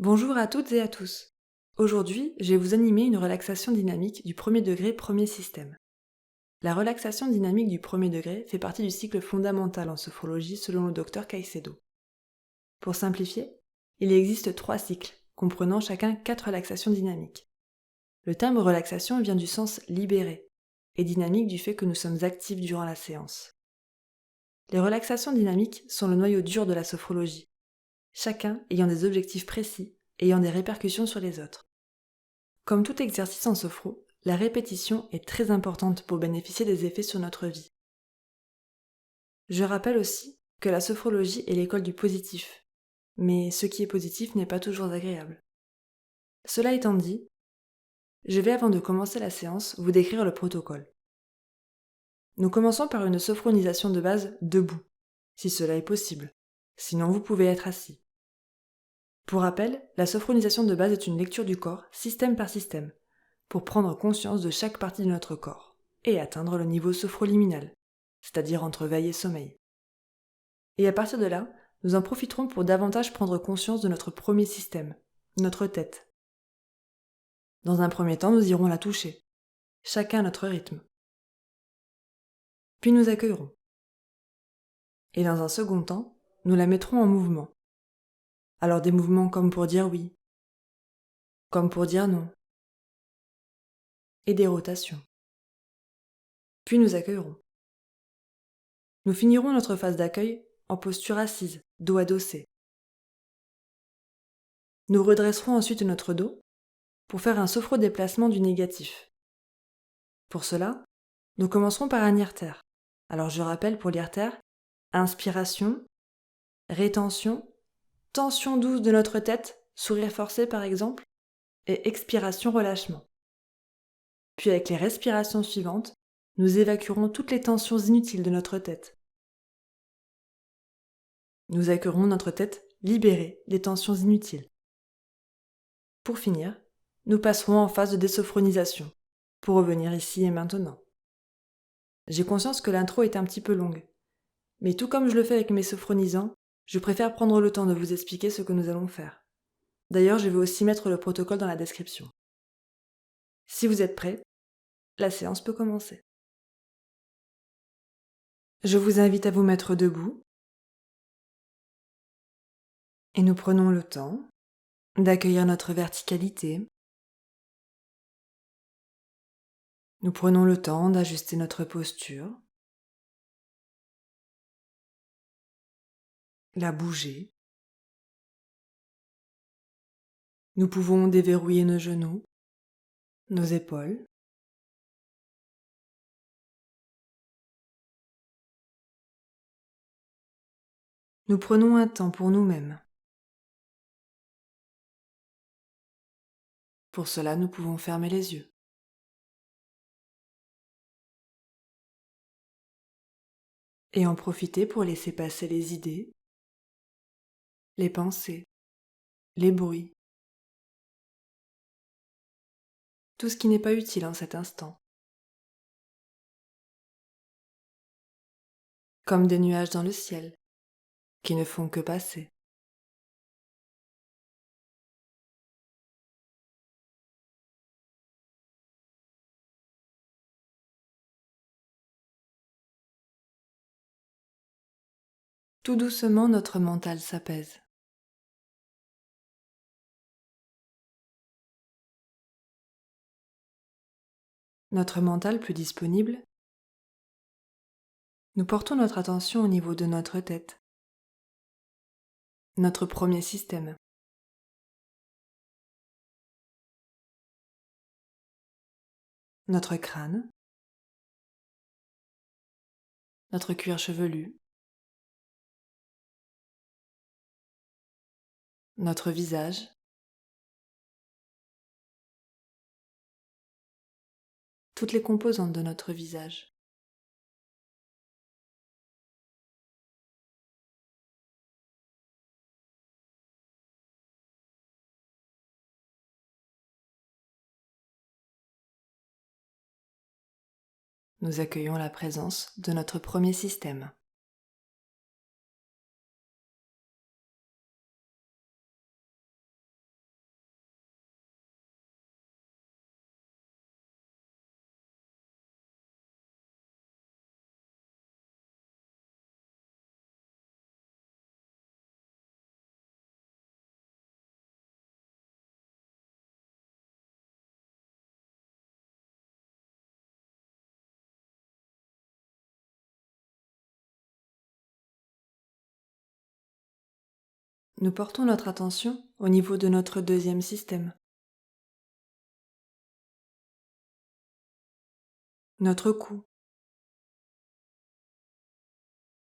Bonjour à toutes et à tous. Aujourd'hui, je vais vous animer une relaxation dynamique du premier degré premier système. La relaxation dynamique du premier degré fait partie du cycle fondamental en sophrologie selon le docteur Caicedo. Pour simplifier, il existe 3 cycles, comprenant chacun 4 relaxations dynamiques. Le terme relaxation vient du sens libéré et dynamique du fait que nous sommes actifs durant la séance. Les relaxations dynamiques sont le noyau dur de la sophrologie, chacun ayant des objectifs précis et ayant des répercussions sur les autres. Comme tout exercice en sophro, la répétition est très importante pour bénéficier des effets sur notre vie. Je rappelle aussi que la sophrologie est l'école du positif, mais ce qui est positif n'est pas toujours agréable. Cela étant dit, je vais avant de commencer la séance vous décrire le protocole. Nous commençons par une sophronisation de base debout, si cela est possible, sinon vous pouvez être assis. Pour rappel, la sophronisation de base est une lecture du corps, système par système, pour prendre conscience de chaque partie de notre corps et atteindre le niveau sophroliminal, c'est-à-dire entre veille et sommeil. Et à partir de là, nous en profiterons pour davantage prendre conscience de notre premier système, notre tête. Dans un premier temps, nous irons la toucher, chacun à notre rythme. Puis nous accueillerons. Et dans un second temps, nous la mettrons en mouvement. Alors des mouvements comme pour dire oui, comme pour dire non, et des rotations. Puis nous accueillerons. Nous finirons notre phase d'accueil en posture assise, dos adossé. Nous redresserons ensuite notre dos pour faire un sophro-déplacement du négatif. Pour cela, nous commencerons par un IRTER. Alors je rappelle pour l'IRTER, inspiration, rétention, tension douce de notre tête, sourire forcé par exemple, et expiration, relâchement. Puis avec les respirations suivantes, nous évacuerons toutes les tensions inutiles de notre tête. Nous accueillerons notre tête libérée des tensions inutiles. Pour finir, nous passerons en phase de désophronisation, pour revenir ici et maintenant. J'ai conscience que l'intro est un petit peu longue, mais tout comme je le fais avec mes sophronisants, je préfère prendre le temps de vous expliquer ce que nous allons faire. D'ailleurs, je vais aussi mettre le protocole dans la description. Si vous êtes prêts, la séance peut commencer. Je vous invite à vous mettre debout et nous prenons le temps d'accueillir notre verticalité. Nous prenons le temps d'ajuster notre posture, la bouger. Nous pouvons déverrouiller nos genoux, nos épaules. Nous prenons un temps pour nous-mêmes. Pour cela, nous pouvons fermer les yeux. Et en profiter pour laisser passer les idées, les pensées, les bruits, tout ce qui n'est pas utile en cet instant. Comme des nuages dans le ciel, qui ne font que passer. Tout doucement, notre mental s'apaise. Notre mental plus disponible, nous portons notre attention au niveau de notre tête, notre premier système. Notre crâne, notre cuir chevelu, notre visage, toutes les composantes de notre visage. Nous accueillons la présence de notre premier système. Nous portons notre attention au niveau de notre deuxième système. Notre cou,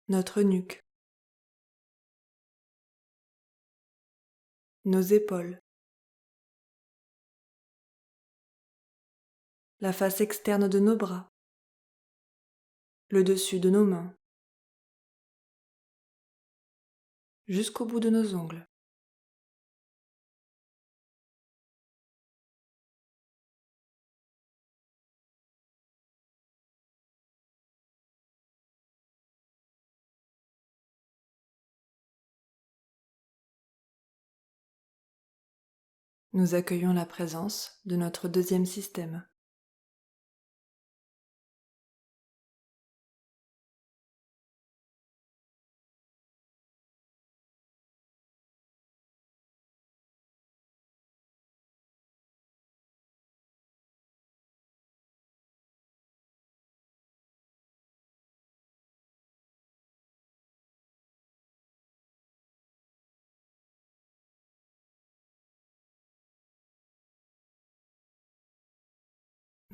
notre nuque, nos épaules, la face externe de nos bras, le dessus de nos mains, jusqu'au bout de nos ongles. Nous accueillons la présence de notre deuxième système.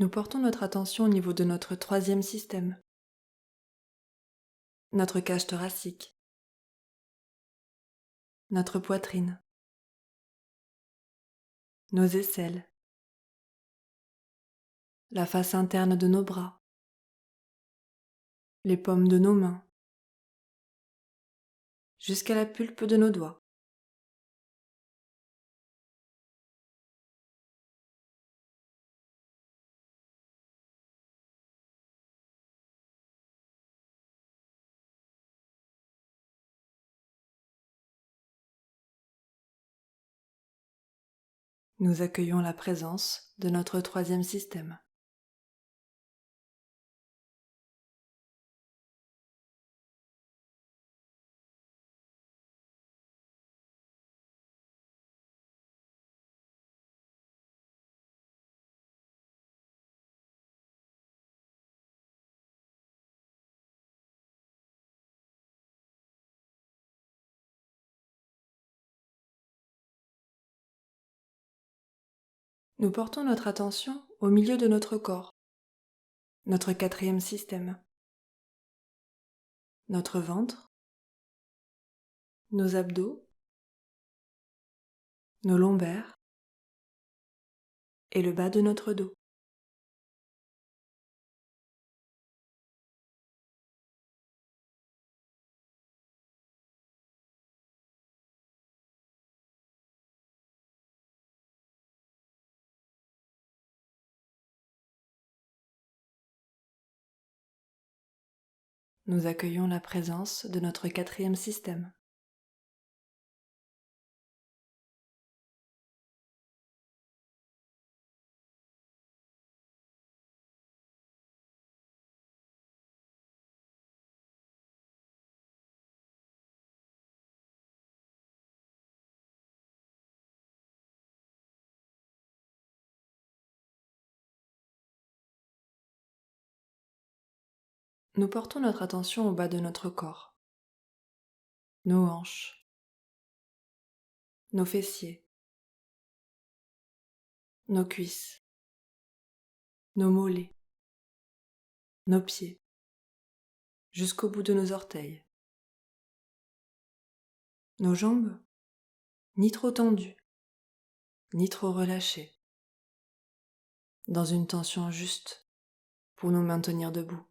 Nous portons notre attention au niveau de notre troisième système, notre cage thoracique, notre poitrine, nos aisselles, la face interne de nos bras, les paumes de nos mains, jusqu'à la pulpe de nos doigts. Nous accueillons la présence de notre troisième système. Nous portons notre attention au milieu de notre corps, notre quatrième système, notre ventre, nos abdos, nos lombaires et le bas de notre dos. Nous accueillons la présence de notre quatrième système. Nous portons notre attention au bas de notre corps, nos hanches, nos fessiers, nos cuisses, nos mollets, nos pieds, jusqu'au bout de nos orteils. Nos jambes, ni trop tendues, ni trop relâchées, dans une tension juste pour nous maintenir debout.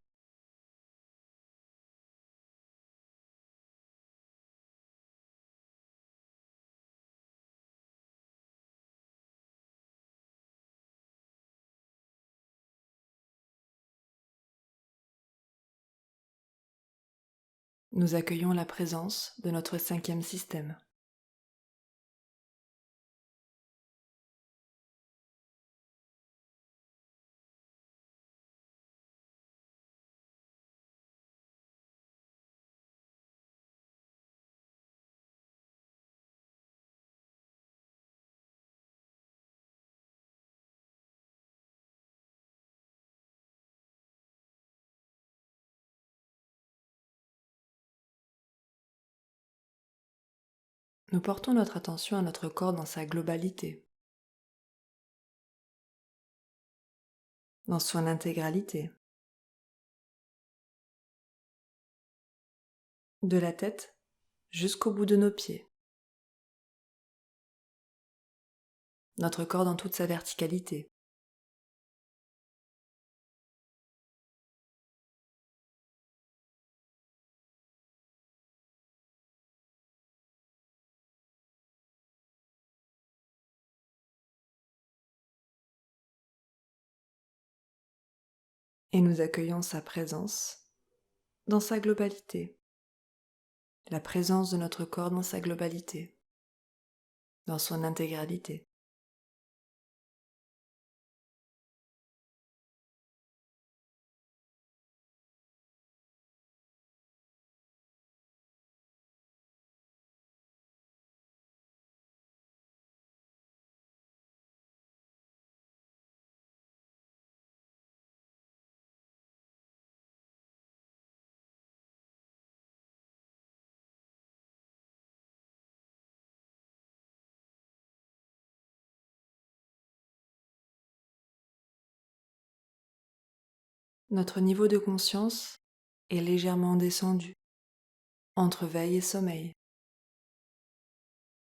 Nous accueillons la présence de notre cinquième système. nous portons notre attention à notre corps dans sa globalité, dans son intégralité, de la tête jusqu'au bout de nos pieds, notre corps dans toute sa verticalité. Et nous accueillons sa présence dans sa globalité, la présence de notre corps dans sa globalité, dans son intégralité. Notre niveau de conscience est légèrement descendu, entre veille et sommeil.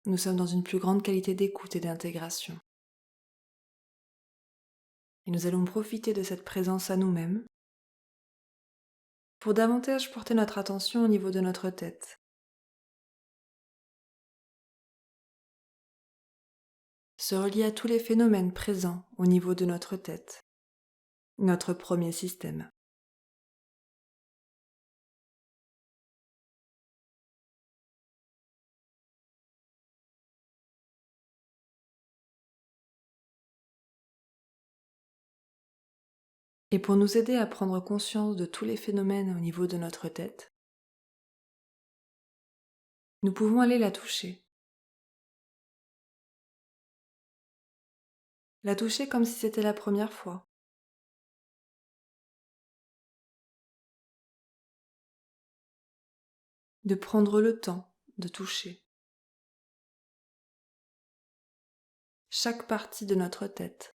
Nous sommes dans une plus grande qualité d'écoute et d'intégration. Et nous allons profiter de cette présence à nous-mêmes pour davantage porter notre attention au niveau de notre tête. Se relier à tous les phénomènes présents au niveau de notre tête, notre premier système. Et pour nous aider à prendre conscience de tous les phénomènes au niveau de notre tête, nous pouvons aller la toucher. La toucher comme si c'était la première fois. De prendre le temps de toucher chaque partie de notre tête.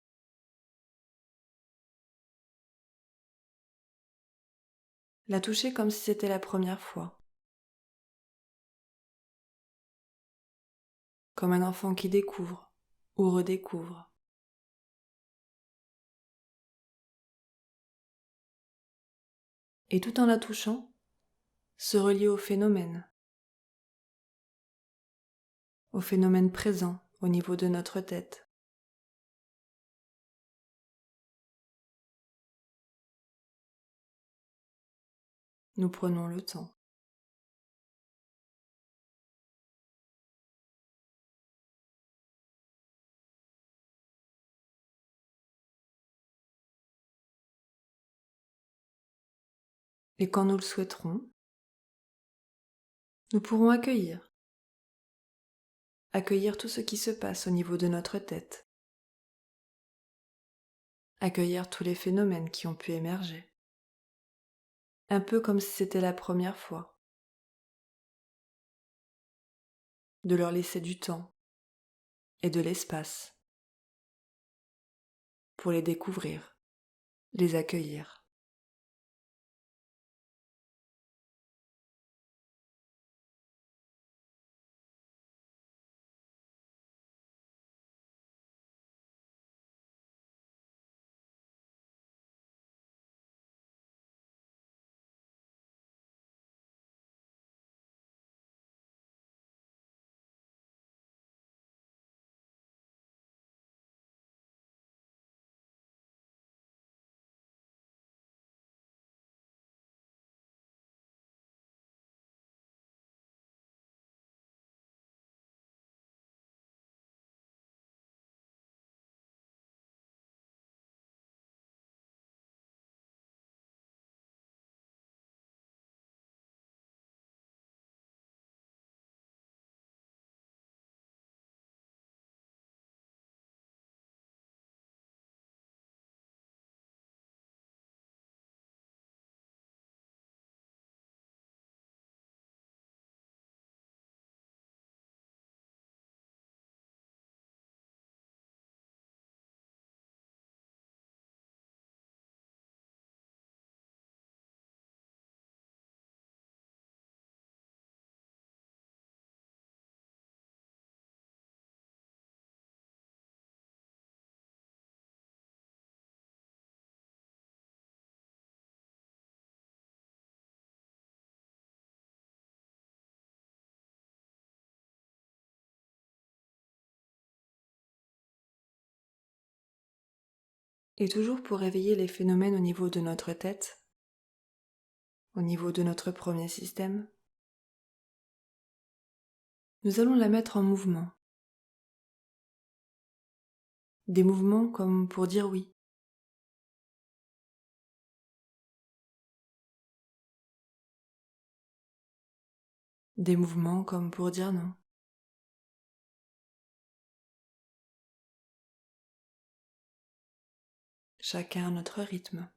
La toucher comme si c'était la première fois. Comme un enfant qui découvre ou redécouvre. Et tout en la touchant, se relier au phénomène présent au niveau de notre tête. Nous prenons le temps. Et quand nous le souhaiterons, nous pourrons accueillir tout ce qui se passe au niveau de notre tête, accueillir tous les phénomènes qui ont pu émerger, un peu comme si c'était la première fois, de leur laisser du temps et de l'espace pour les découvrir, les accueillir. Et toujours pour réveiller les phénomènes au niveau de notre tête, au niveau de notre premier système, nous allons la mettre en mouvement. Des mouvements comme pour dire oui. Des mouvements comme pour dire non. Chacun à notre rythme.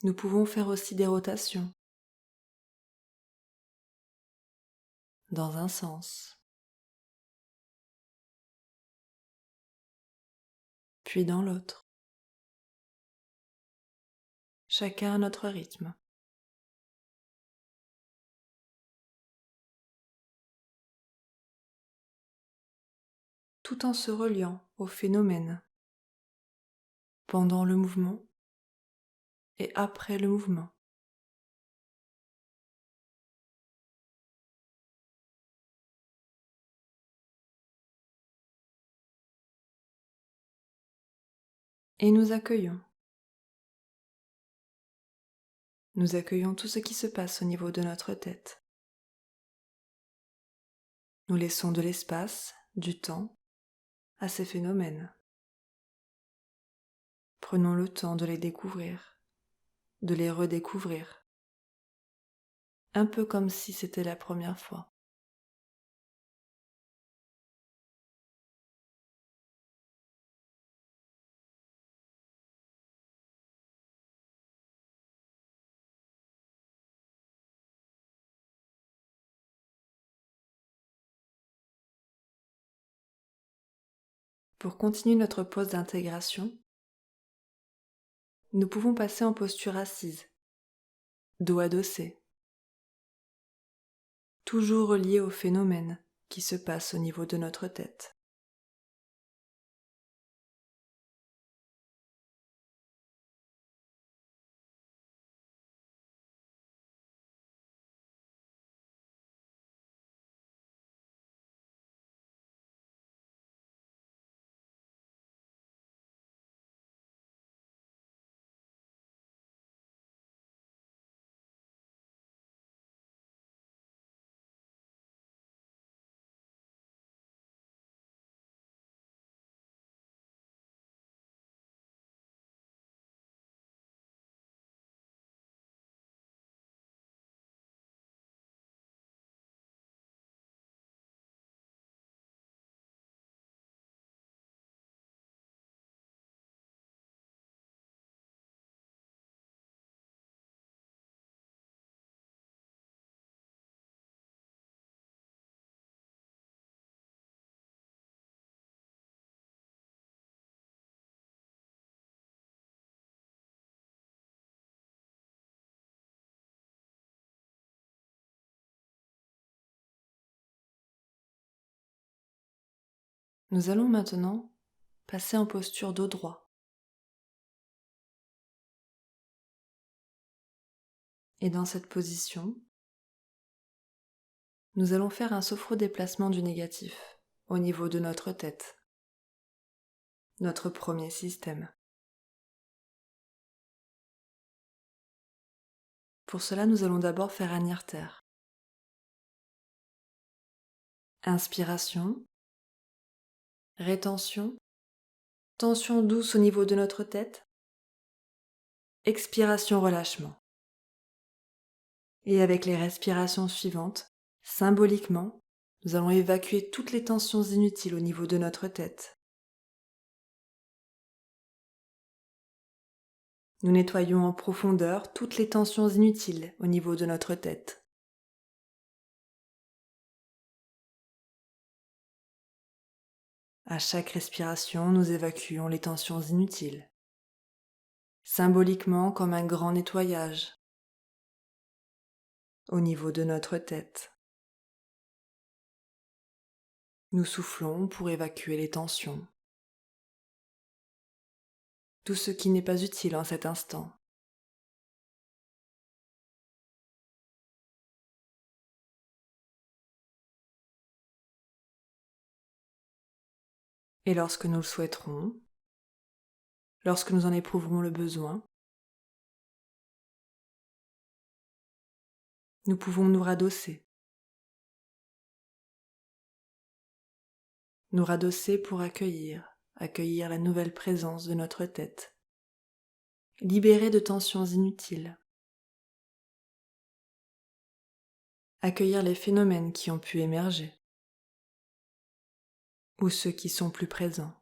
Nous pouvons faire aussi des rotations, dans un sens, puis dans l'autre. Chacun à notre rythme. Tout en se reliant au phénomène, pendant le mouvement et après le mouvement. Et nous accueillons. Nous accueillons tout ce qui se passe au niveau de notre tête. Nous laissons de l'espace, du temps, à ces phénomènes. Prenons le temps de les découvrir, de les redécouvrir, un peu comme si c'était la première fois. Pour continuer notre pause d'intégration, nous pouvons passer en posture assise, dos adossé, toujours relié au phénomène qui se passe au niveau de notre tête. Nous allons maintenant passer en posture dos droit. Et dans cette position, nous allons faire un sophro-déplacement du négatif au niveau de notre tête, notre premier système. Pour cela, nous allons d'abord faire un irtère. Inspiration, rétention, tension douce au niveau de notre tête, expiration, relâchement. Et avec les respirations suivantes, symboliquement, nous allons évacuer toutes les tensions inutiles au niveau de notre tête. Nous nettoyons en profondeur toutes les tensions inutiles au niveau de notre tête. À chaque respiration, nous évacuons les tensions inutiles, symboliquement comme un grand nettoyage au niveau de notre tête. Nous soufflons pour évacuer les tensions, tout ce qui n'est pas utile en cet instant. Et lorsque nous le souhaiterons, lorsque nous en éprouverons le besoin, nous pouvons nous radosser. Nous radosser pour accueillir la nouvelle présence de notre tête, libérer de tensions inutiles, accueillir les phénomènes qui ont pu émerger, ou ceux qui sont plus présents.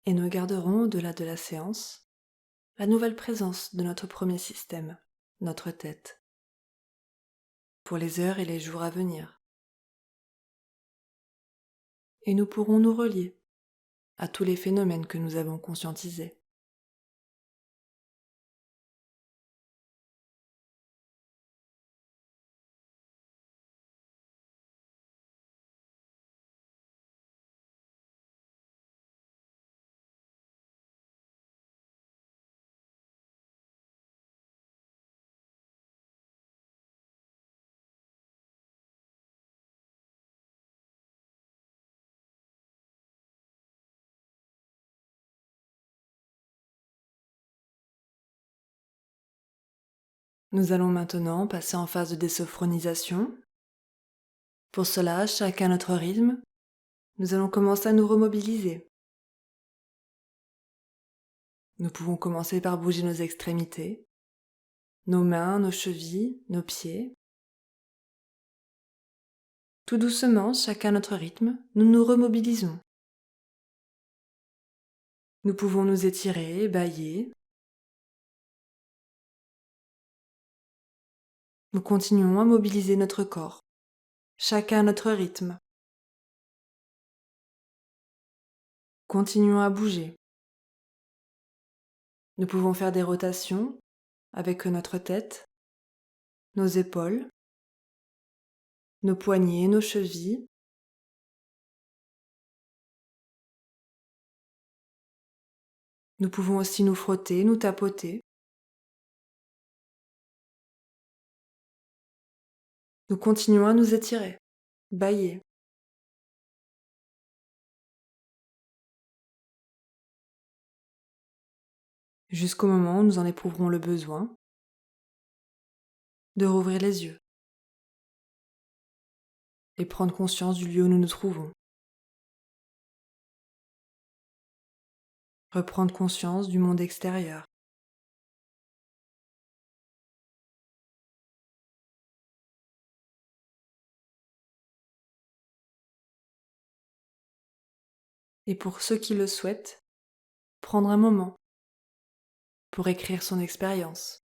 Et nous garderons, au-delà de la séance, la nouvelle présence de notre premier système, notre tête, pour les heures et les jours à venir. Et nous pourrons nous relier à tous les phénomènes que nous avons conscientisés. Nous allons maintenant passer en phase de désophronisation. Pour cela, chacun à notre rythme, nous allons commencer à nous remobiliser. Nous pouvons commencer par bouger nos extrémités, nos mains, nos chevilles, nos pieds. Tout doucement, chacun à notre rythme, nous nous remobilisons. Nous pouvons nous étirer, bâiller. Nous continuons à mobiliser notre corps, chacun à notre rythme. Continuons à bouger. Nous pouvons faire des rotations avec notre tête, nos épaules, nos poignets, nos chevilles. Nous pouvons aussi nous frotter, nous tapoter. Nous continuons à nous étirer, bâiller. Jusqu'au moment où nous en éprouverons le besoin de rouvrir les yeux et prendre conscience du lieu où nous nous trouvons. Reprendre conscience du monde extérieur. Et pour ceux qui le souhaitent, prendre un moment pour écrire son expérience.